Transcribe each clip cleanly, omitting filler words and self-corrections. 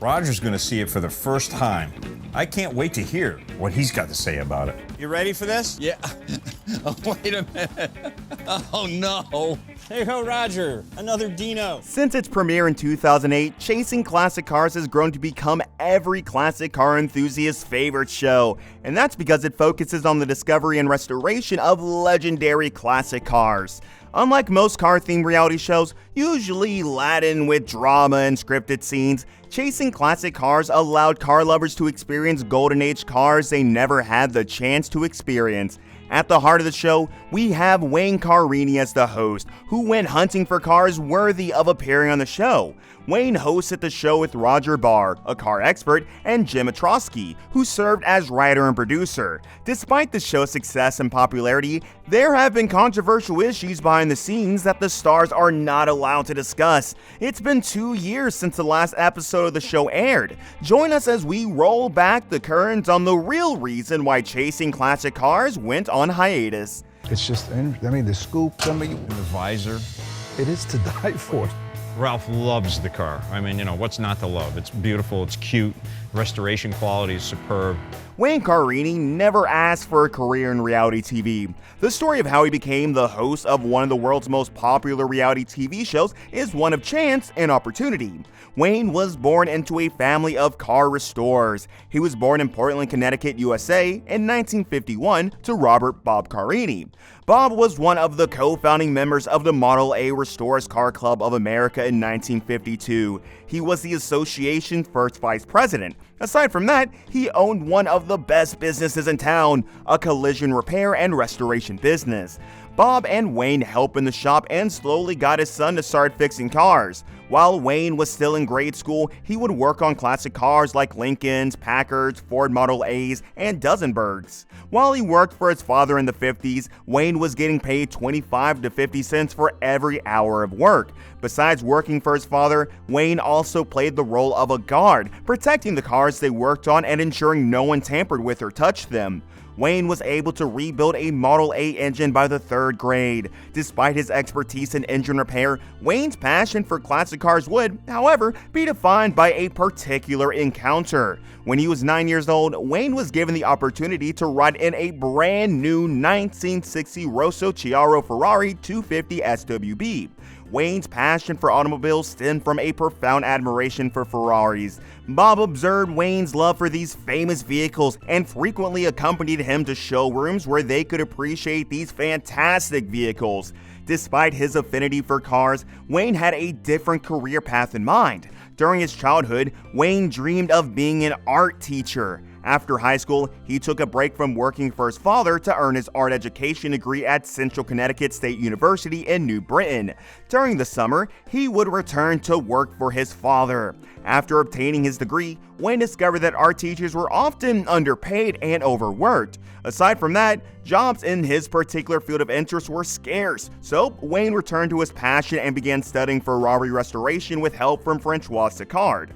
Roger's going to see it for the first time. I can't wait to hear what he's got to say about it. You ready for this? Yeah. Oh, wait a minute. Oh, no. Hey ho, Roger. Another Dino. Since its premiere in 2008, Chasing Classic Cars has grown to become every classic car enthusiast's favorite show. And that's because it focuses on the discovery and restoration of legendary classic cars. Unlike most car-themed reality shows, usually laden with drama and scripted scenes, Chasing Classic Cars allowed car lovers to experience Golden Age cars they never had the chance to experience. At the heart of the show, we have Wayne Carini as the host, who went hunting for cars worthy of appearing on the show. Wayne hosted the show with Roger Barr, a car expert, and Jim Austrasky, who served as writer and producer. Despite the show's success and popularity, there have been controversial issues behind the scenes that the stars are not allowed to discuss. It's been 2 years since the last episode of the show aired. Join us as we roll back the curtains on the real reason why Chasing Classic Cars went on hiatus. It's just, the scoop, And the visor. it is to die for. Ralph loves the car. What's not to love? It's beautiful, it's cute, restoration quality is superb. Wayne Carini never asked for a career in reality TV. The story of how he became the host of one of the world's most popular reality TV shows is one of chance and opportunity. Wayne was born into a family of car restorers. He was born in Portland, Connecticut, USA in 1951 to Robert Bob Carini. Bob was one of the co-founding members of the Model A Restorers Car Club of America in 1952. He was the association's first vice president. Aside from that, he owned one of the best businesses in town, a collision repair and restoration business. Bob and Wayne helped in the shop and slowly got his son to start fixing cars. While Wayne was still in grade school, he would work on classic cars like Lincolns, Packards, Ford Model A's, and Duesenbergs. While he worked for his father in the 50s, Wayne was getting paid 25 to 50 cents for every hour of work. Besides working for his father, Wayne also played the role of a guard, protecting the cars they worked on and ensuring no one tampered with or touched them. Wayne was able to rebuild a Model A engine by the 3rd grade. Despite his expertise in engine repair, Wayne's passion for classic cars would, however, be defined by a particular encounter. When he was 9 years old, Wayne was given the opportunity to ride in a brand new 1960 Rosso Chiaro Ferrari 250 SWB. Wayne's passion for automobiles stemmed from a profound admiration for Ferraris. Bob observed Wayne's love for these famous vehicles and frequently accompanied him to showrooms where they could appreciate these fantastic vehicles. Despite his affinity for cars, Wayne had a different career path in mind. During his childhood, Wayne dreamed of being an art teacher. After high school, he took a break from working for his father to earn his art education degree at Central Connecticut State University in New Britain. During the summer, he would return to work for his father. After obtaining his degree, Wayne discovered that art teachers were often underpaid and overworked. Aside from that, jobs in his particular field of interest were scarce, so Wayne returned to his passion and began studying Ferrari restoration with help from Francois Sicard.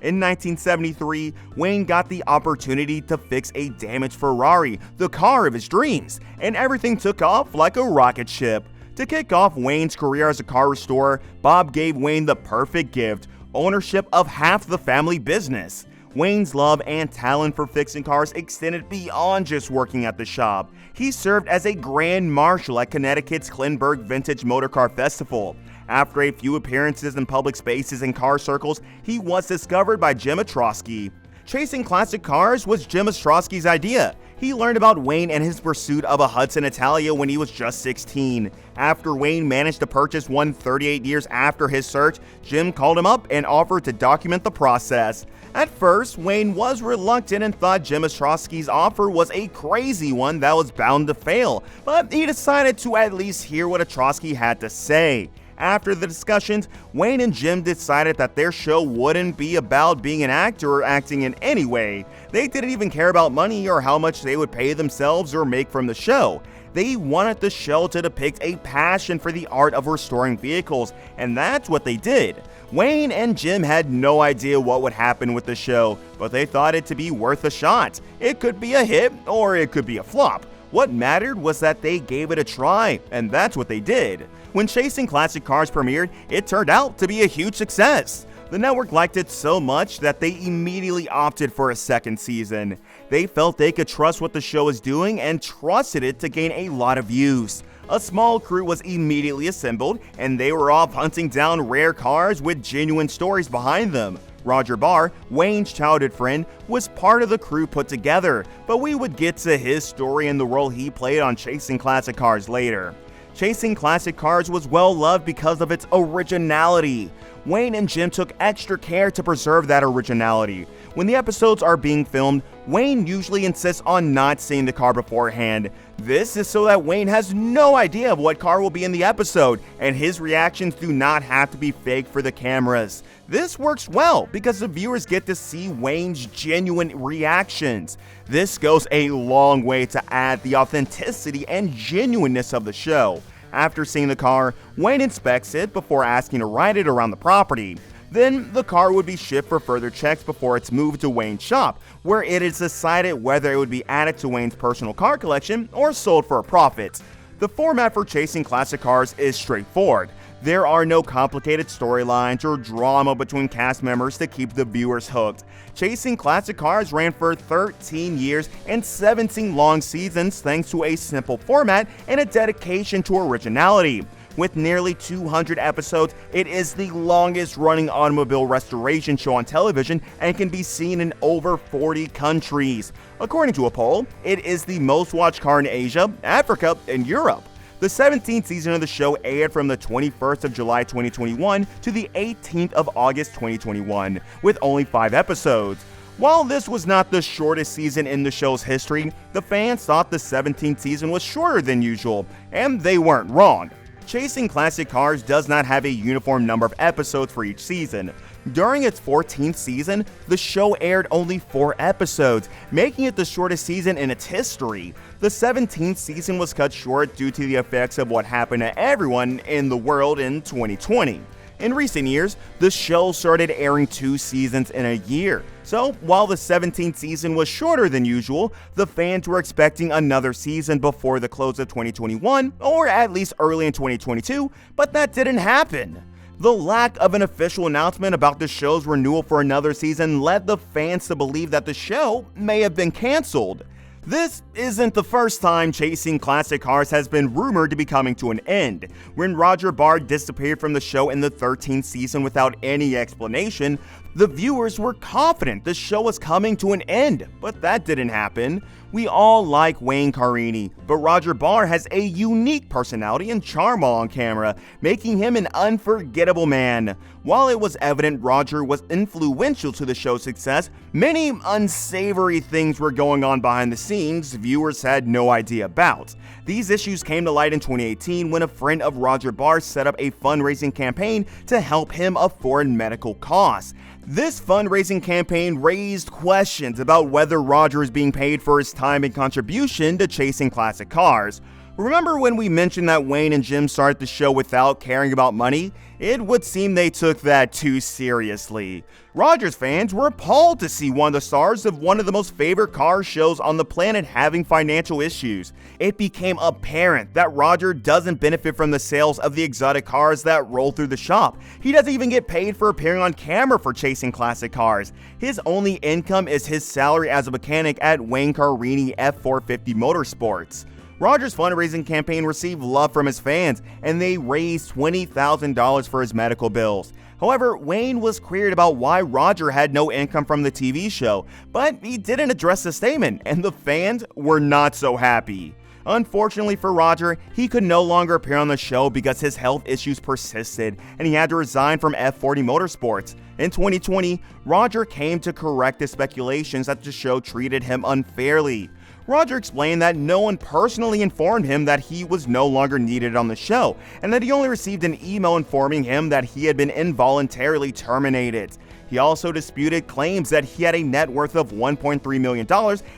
In 1973, Wayne got the opportunity to fix a damaged Ferrari, the car of his dreams, and everything took off like a rocket ship. To kick off Wayne's career as a car restorer, Bob gave Wayne the perfect gift: ownership of half the family business. Wayne's love and talent for fixing cars extended beyond just working at the shop. He served as a grand marshal at Connecticut's Klinberg Vintage Motor Car Festival. After a few appearances in public spaces and car circles, he was discovered by Jim Austrasky. Chasing Classic Cars was Jim Austrasky's idea. He learned about Wayne and his pursuit of a Hudson Italia when he was just 16. After Wayne managed to purchase one 38 years after his search, Jim called him up and offered to document the process. At first, Wayne was reluctant and thought Jim Austrasky's offer was a crazy one that was bound to fail, but he decided to at least hear what Austrasky had to say. After the discussions, Wayne and Jim decided that their show wouldn't be about being an actor or acting in any way. They didn't even care about money or how much they would pay themselves or make from the show. They wanted the show to depict a passion for the art of restoring vehicles, and that's what they did. Wayne and Jim had no idea what would happen with the show, but they thought it to be worth a shot. It could be a hit or it could be a flop. What mattered was that they gave it a try, and that's what they did. When Chasing Classic Cars premiered, it turned out to be a huge success. The network liked it so much that they immediately opted for a second season. They felt they could trust what the show was doing and trusted it to gain a lot of views. A small crew was immediately assembled, and they were off hunting down rare cars with genuine stories behind them. Roger Barr, Wayne's childhood friend, was part of the crew put together, but we would get to his story and the role he played on Chasing Classic Cars later. Chasing Classic Cars was well loved because of its originality. Wayne and Jim took extra care to preserve that originality. When the episodes are being filmed, Wayne usually insists on not seeing the car beforehand. This is so that Wayne has no idea of what car will be in the episode, and his reactions do not have to be fake for the cameras. This works well because the viewers get to see Wayne's genuine reactions. This goes a long way to add the authenticity and genuineness of the show. After seeing the car, Wayne inspects it before asking to ride it around the property. Then, the car would be shipped for further checks before it's moved to Wayne's shop, where it is decided whether it would be added to Wayne's personal car collection or sold for a profit. The format for Chasing Classic Cars is straightforward. There are no complicated storylines or drama between cast members to keep the viewers hooked. Chasing Classic Cars ran for 13 years and 17 long seasons thanks to a simple format and a dedication to originality. With nearly 200 episodes, it is the longest running automobile restoration show on television and can be seen in over 40 countries. According to a poll, it is the most watched car in Asia, Africa, and Europe. The 17th season of the show aired from the 21st of July 2021 to the 18th of August 2021, with only 5 episodes. While this was not the shortest season in the show's history, the fans thought the 17th season was shorter than usual, and they weren't wrong. Chasing Classic Cars does not have a uniform number of episodes for each season. During its 14th season, the show aired only 4 episodes, making it the shortest season in its history. The 17th season was cut short due to the effects of what happened to everyone in the world in 2020. In recent years, the show started airing 2 seasons in a year. So, while the 17th season was shorter than usual, the fans were expecting another season before the close of 2021, or at least early in 2022, but that didn't happen. The lack of an official announcement about the show's renewal for another season led the fans to believe that the show may have been canceled. This isn't the first time Chasing Classic Cars has been rumored to be coming to an end. When Roger Barr disappeared from the show in the 13th season without any explanation, the viewers were confident the show was coming to an end, but that didn't happen. We all like Wayne Carini, but Roger Barr has a unique personality and charm on camera, making him an unforgettable man. While it was evident Roger was influential to the show's success, many unsavory things were going on behind the scenes viewers had no idea about. These issues came to light in 2018 when a friend of Roger Barr set up a fundraising campaign to help him afford medical costs. This fundraising campaign raised questions about whether Roger is being paid for his time and contribution to Chasing Classic Cars. Remember when we mentioned that Wayne and Jim started the show without caring about money? It would seem they took that too seriously. Roger's fans were appalled to see one of the stars of one of the most favorite car shows on the planet having financial issues. It became apparent that Roger doesn't benefit from the sales of the exotic cars that roll through the shop. He doesn't even get paid for appearing on camera for Chasing Classic Cars. His only income is his salary as a mechanic at Wayne Carini F450 Motorsports. Roger's fundraising campaign received love from his fans, and they raised $20,000 for his medical bills. However, Wayne was queried about why Roger had no income from the TV show, but he didn't address the statement, and the fans were not so happy. Unfortunately for Roger, he could no longer appear on the show because his health issues persisted, and he had to resign from F40 Motorsports. In 2020, Roger came to correct the speculations that the show treated him unfairly. Roger explained that no one personally informed him that he was no longer needed on the show, and that he only received an email informing him that he had been involuntarily terminated. He also disputed claims that he had a net worth of $1.3 million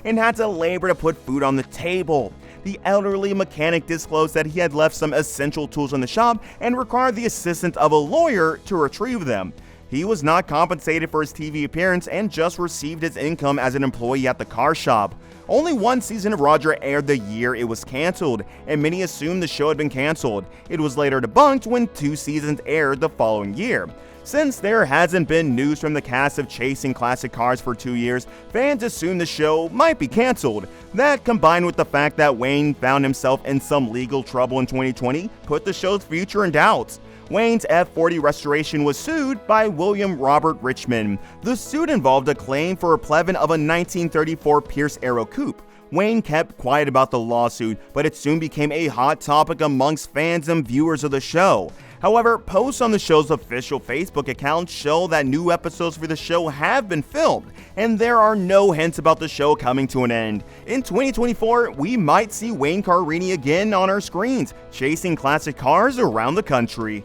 and had to labor to put food on the table. The elderly mechanic disclosed that he had left some essential tools in the shop and required the assistance of a lawyer to retrieve them. He was not compensated for his TV appearance and just received his income as an employee at the car shop. Only one season of Roger aired the year it was canceled, and many assumed the show had been canceled. It was later debunked when 2 seasons aired the following year. Since there hasn't been news from the cast of Chasing Classic Cars for 2 years, fans assume the show might be canceled. That, combined with the fact that Wayne found himself in some legal trouble in 2020, put the show's future in doubt. Wayne's F40 restoration was sued by William Robert Richmond. The suit involved a claim for a plevin of a 1934 Pierce Arrow coupe. Wayne kept quiet about the lawsuit, but it soon became a hot topic amongst fans and viewers of the show. However, posts on the show's official Facebook account show that new episodes for the show have been filmed, and there are no hints about the show coming to an end. In 2024, we might see Wayne Carini again on our screens, chasing classic cars around the country.